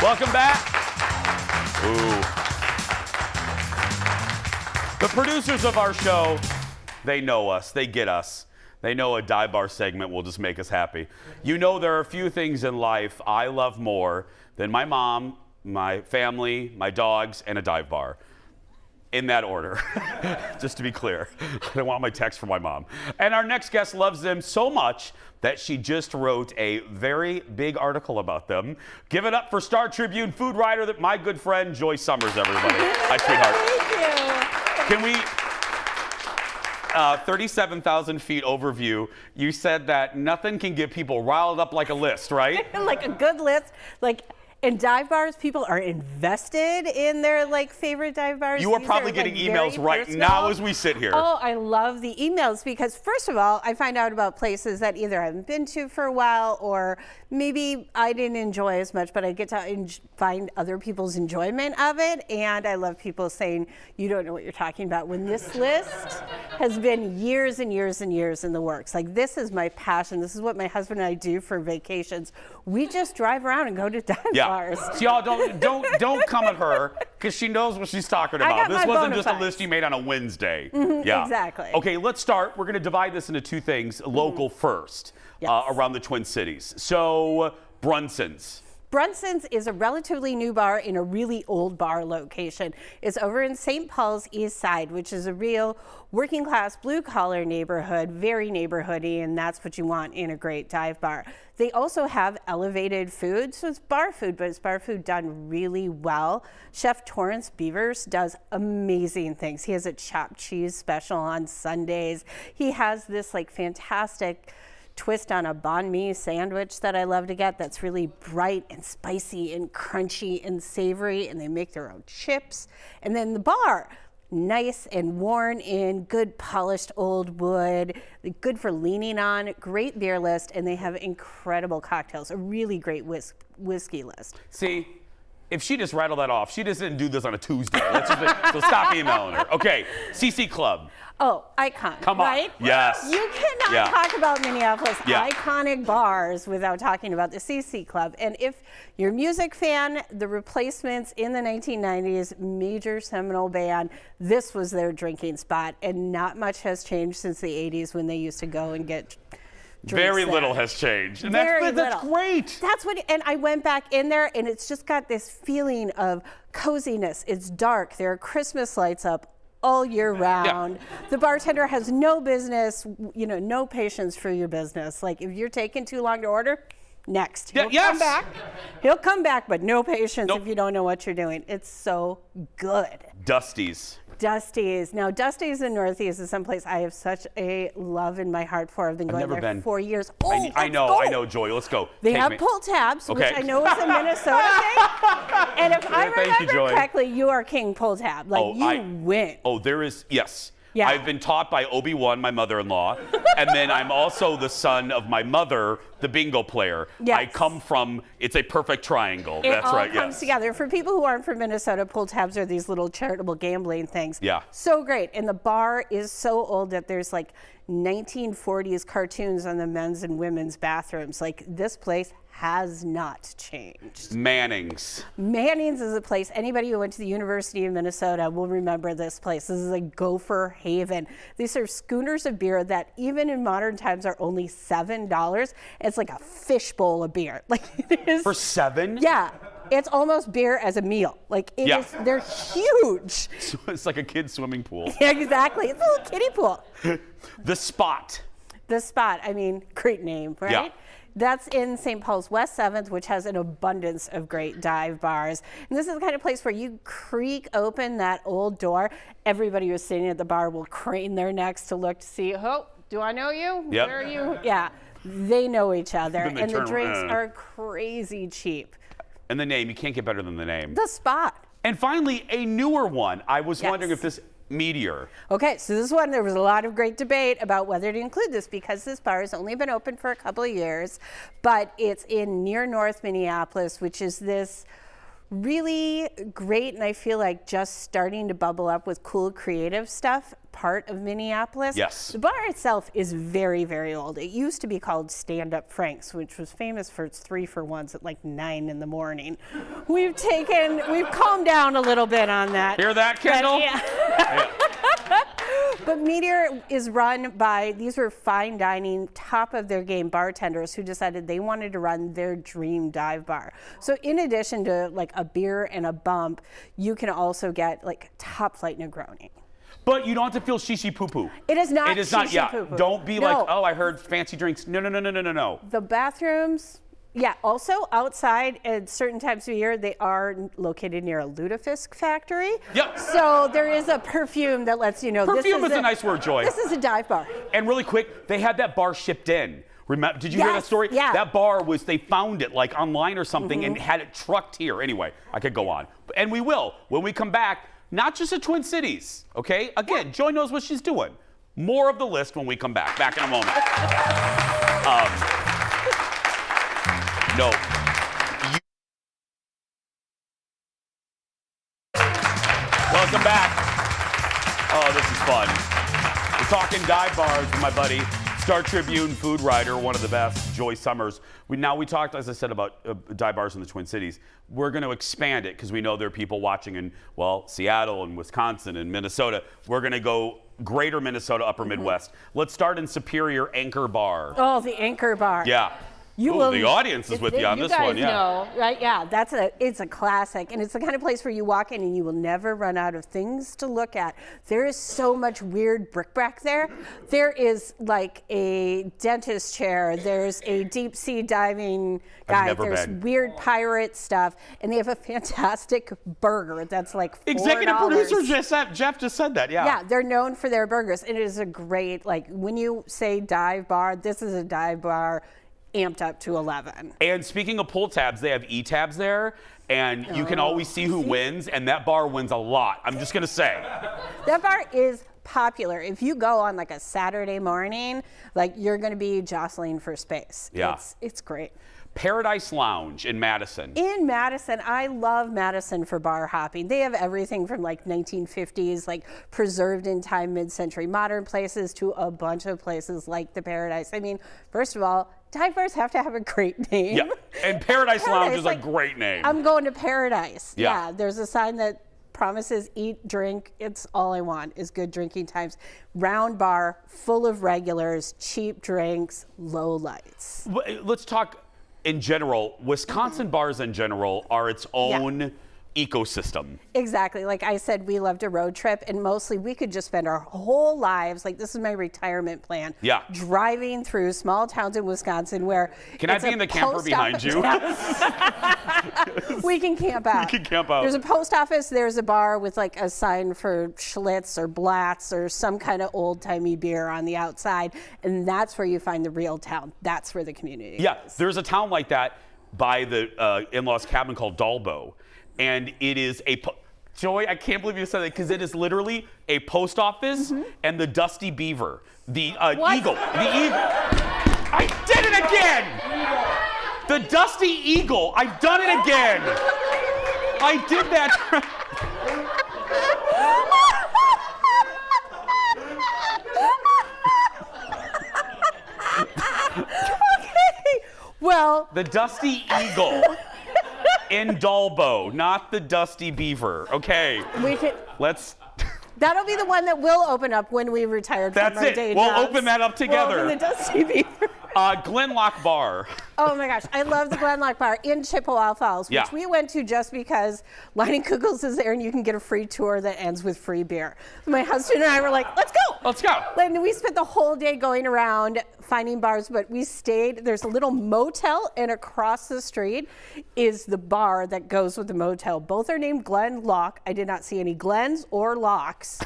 Welcome back. Ooh. The producers of our show, they know us. They get us. They know a dive bar segment will just make us happy. You know there are a few things in life I love more than my mom, my family, my dogs, and a dive bar. In that order, just to be clear. I don't want my text from my mom. And our next guest loves them so much that she just wrote a very big article about them. Give it up for Star Tribune food writer, my good friend, Joy Summers, everybody. Hi, sweetheart. Thank you. Can we, 37,000 feet overview, you said that nothing can get people riled up like a list, right? Like a good list. Like, in dive bars, people are invested in their favorite dive bars. You are probably getting emails right now as we sit here. Oh, I love the emails because first of all, I find out about places that either I haven't been to for a while or maybe I didn't enjoy as much, but I get to find other people's enjoyment of it. And I love people saying, you don't know what you're talking about. When this list has been years and years and years in the works. Like, this is my passion. This is what my husband and I do for vacations. We just drive around and go to dive bars. So y'all don't come at her because she knows what she's talking about. This wasn't just a list you made on a Wednesday. Yeah. Exactly. Okay, let's start. We're going to divide this into two things. Local first, around the Twin Cities. So Brunson's. Brunson's is a relatively new bar in a really old bar location. It's over in St. Paul's East Side, which is a real working class blue collar neighborhood, very neighborhoody, and that's what you want in a great dive bar. They also have elevated food, so it's bar food, but it's bar food done really well. Chef Torrance Beavers does amazing things. He has a chopped cheese special on Sundays. He has this fantastic twist on a banh mi sandwich that I love to get that's really bright and spicy and crunchy and savory, and they make their own chips. And then the bar, nice and worn in, good polished old wood, good for leaning on, great beer list, and they have incredible cocktails, a really great whiskey list. See, if she just rattled that off, she just didn't do this on a Tuesday. So stop emailing her. Okay, CC Club. Oh, icon. Come on. Right? Yes. You cannot talk about Minneapolis iconic bars without talking about the CC Club. And if you're a music fan, the Replacements in the 1990s, major seminal band, this was their drinking spot. And not much has changed since the 80s when they used to go and get very there. Little has changed. And that's great. That's what, and I went back in there and it's just got this feeling of coziness. It's dark. There are Christmas lights up all year round. Yeah. The bartender has no business, no patience for your business. Like, if you're taking too long to order, next. He'll come back. He'll come back, but no patience if you don't know what you're doing. It's so good. Dusty's. Dusty's. Now, Dusty's in Northeast is someplace I have such a love in my heart for. I've been going there for 4 years. Oh, I know, Joy. Let's go. They have pull tabs, which I know is a Minnesota thing. And if I remember correctly, you are king pull tab. You win. Oh, there is, yes. Yeah. I've been taught by Obi-Wan, my mother-in-law, and then I'm also the son of my mother, the bingo player. Yes. I come from, it's a perfect triangle. That's right, yes. It all comes together. For people who aren't from Minnesota, pull tabs are these little charitable gambling things. Yeah. So great. And the bar is so old that there's 1940s cartoons on the men's and women's bathrooms. This place has not changed. Manning's. Manning's is a place, anybody who went to the University of Minnesota will remember this place. This is a gopher haven. They serve schooners of beer that even in modern times are only $7. It's like a fishbowl of beer. It is. For $7? Yeah. It's almost beer as a meal. They're huge. So it's like a kid's swimming pool. Yeah, exactly. It's a little kiddie pool. The Spot. The Spot. I mean, great name, right? Yeah. That's in St. Paul's West 7th, which has an abundance of great dive bars. And this is the kind of place where you creak open that old door. Everybody who's sitting at the bar will crane their necks to look to see, oh, do I know you? Yep. Where are you? Yeah, they know each other. And the drinks are crazy cheap. And the name, you can't get better than the name. The Spot. And finally, a newer one. I was wondering if this Meteor. Okay, so this one, there was a lot of great debate about whether to include this because this bar has only been open for a couple of years, but it's in near North Minneapolis, which is this really great, and I feel like just starting to bubble up with cool creative stuff, part of Minneapolis. Yes. The bar itself is very, very old. It used to be called Stand Up Frank's, which was famous for its 3-for-1s at like 9 in the morning. We've calmed down a little bit on that. Hear that, Kendall? Yeah. But Meteor is run by, these were fine dining, top of their game bartenders who decided they wanted to run their dream dive bar. So in addition to like a beer and a bump, you can also get like top flight Negroni. But you don't have to feel shishi poo poo. It is not It is not, yeah. shishi-poo-poo. Don't be No. like, oh, I heard fancy drinks. No. The bathrooms, yeah, also outside at certain times of year, they are located near a lutefisk factory. Yep. So there is a perfume that lets you know Perfume this is a nice word, Joy. This is a dive bar. And really quick, they had that bar shipped in. Remember, did you hear that Yes, story? yeah. That bar was, they found it like online or something and had it trucked here. Anyway, I could go on. And we will. When we come back, not just the Twin Cities, okay? Again, Joy knows what she's doing. More of the list when we come back. Back in a moment. No. Welcome back. Oh, this is fun. We're talking dive bars with my buddy, Star Tribune food writer, one of the best, Joy Summers. We talked, as I said, about dive bars in the Twin Cities. We're going to expand it because we know there are people watching in, well, Seattle and Wisconsin and Minnesota. We're going to go greater Minnesota, upper Midwest. Let's start in Superior Anchor Bar. Oh, the Anchor Bar. Yeah. The audience is with you on this one, yeah. You guys know, right? Yeah, it's a classic, and it's the kind of place where you walk in and you will never run out of things to look at. There is so much weird bric-a-brac there. There is like a dentist chair. There's a deep sea diving guy. never There's been. weird pirate stuff, and they have a fantastic burger that's like $4. Executive producer Jeff just said that, yeah. Yeah, they're known for their burgers. It is a great, like, when you say dive bar, this is a dive bar amped up to 11. And speaking of pull tabs, they have e-tabs there, and you can always see who wins, and that bar wins a lot. I'm just going to say. That bar is popular. If you go on like a Saturday morning, like you're going to be jostling for space. Yeah. It's great. Paradise Lounge in Madison. In Madison, I love Madison for bar hopping. They have everything from like 1950s, like preserved in time mid-century modern places to a bunch of places like the Paradise. I mean, first of all, dive bars have to have a great name. Yeah, and Paradise Lounge is like, a great name. I'm going to Paradise. Yeah. There's a sign that promises eat, drink. It's all I want is good drinking times. Round bar, full of regulars, cheap drinks, low lights. Let's talk in general. Wisconsin bars in general are its own ecosystem. Exactly. Like I said, we loved a road trip, and mostly we could just spend our whole lives, like this is my retirement plan, driving through small towns in Wisconsin where Can I be in the camper behind you? We can camp out. We can camp out. There's a post office, there's a bar with like a sign for Schlitz or Blatz or some kind of old-timey beer on the outside, and that's where you find the real town. That's where the community is. There's a town like that by the in-laws cabin called Dalbo. And it is Joy, I can't believe you said that because it is literally a post office and the Dusty Beaver, the eagle. The eagle. I did it again! The Dusty Eagle. I've done it again. I did that. Well, the Dusty Eagle. In Dalbo, not the Dusty Beaver. Okay. That'll be the one that will open up when we retire from our day We'll jobs. open that up together. We'll open the Dusty Beaver. Glenlock Bar. Oh my gosh, I love the Glenlock Bar in Chippewa Falls, which we went to just because Lining Kugels is there and you can get a free tour that ends with free beer. My husband and I were like, let's go. Let's go. And we spent the whole day going around finding bars, but we stayed, there's a little motel, and across the street is the bar that goes with the motel. Both are named Glenlock. I did not see any Glens or Locks.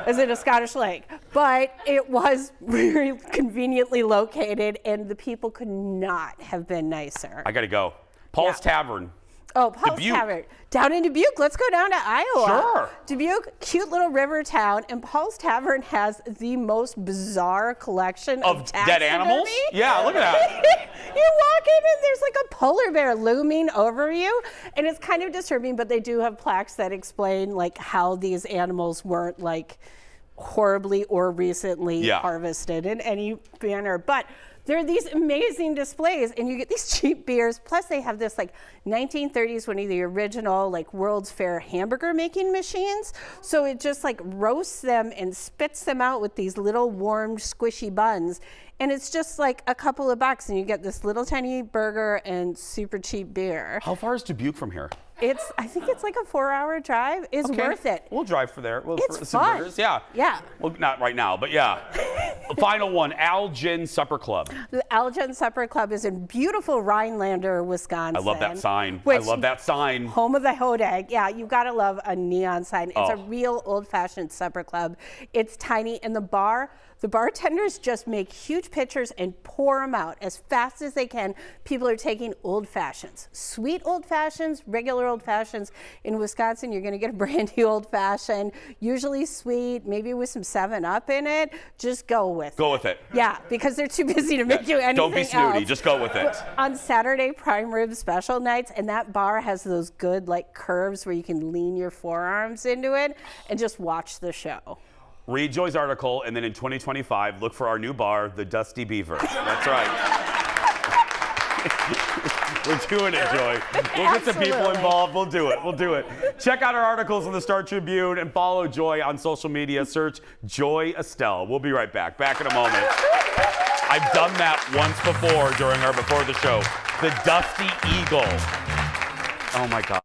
As in a Scottish lake. But it was very conveniently located, and the people could not have been nicer. I gotta go. Paul's Tavern. Oh, Paul's Tavern. Down in Dubuque. Let's go down to Iowa. Sure. Dubuque, cute little river town, and Paul's Tavern has the most bizarre collection of dead animals? taxidermy. Yeah, look at that. You walk in and there's like a polar bear looming over you, and it's kind of disturbing, but they do have plaques that explain like how these animals weren't like horribly or recently harvested in any manner. But there are these amazing displays, and you get these cheap beers. Plus, they have this like 1930s, one of the original like World's Fair hamburger making machines. So it just like roasts them and spits them out with these little warmed, squishy buns. And it's just like a couple of bucks, and you get this little tiny burger and super cheap beer. How far is Dubuque from here? I think it's like a 4-hour drive. It's worth it. We'll drive for there. It's for fun. Burgers. Yeah. Yeah. Well, not right now, but yeah. Final one, Al Gin Supper Club. The Al Gin Supper Club is in beautiful Rhinelander, Wisconsin. I love that sign. I love that sign. Home of the Hodag. Yeah, you gotta love a neon sign. It's a real old-fashioned supper club. It's tiny, and the bartenders just make huge pitchers and pour them out as fast as they can. People are taking old fashions, sweet old fashions, regular old fashions. In Wisconsin, you're gonna get a brandy old fashioned, usually sweet, maybe with some 7-Up in it. Just go with it. Go with it. Yeah, because they're too busy to make you anything Don't be snooty, else. just go with it. On Saturday, prime rib special nights, and that bar has those good like curves where you can lean your forearms into it and just watch the show. Read Joy's article, and then in 2025, look for our new bar, the Dusty Beaver. That's right. We're doing it, Joy. We'll get some people involved. We'll do it. We'll do it. Check out our articles in the Star Tribune and follow Joy on social media. Search Joy Estelle. We'll be right back. Back in a moment. I've done that once before during our Before the Show. The Dusty Eagle. Oh, my God.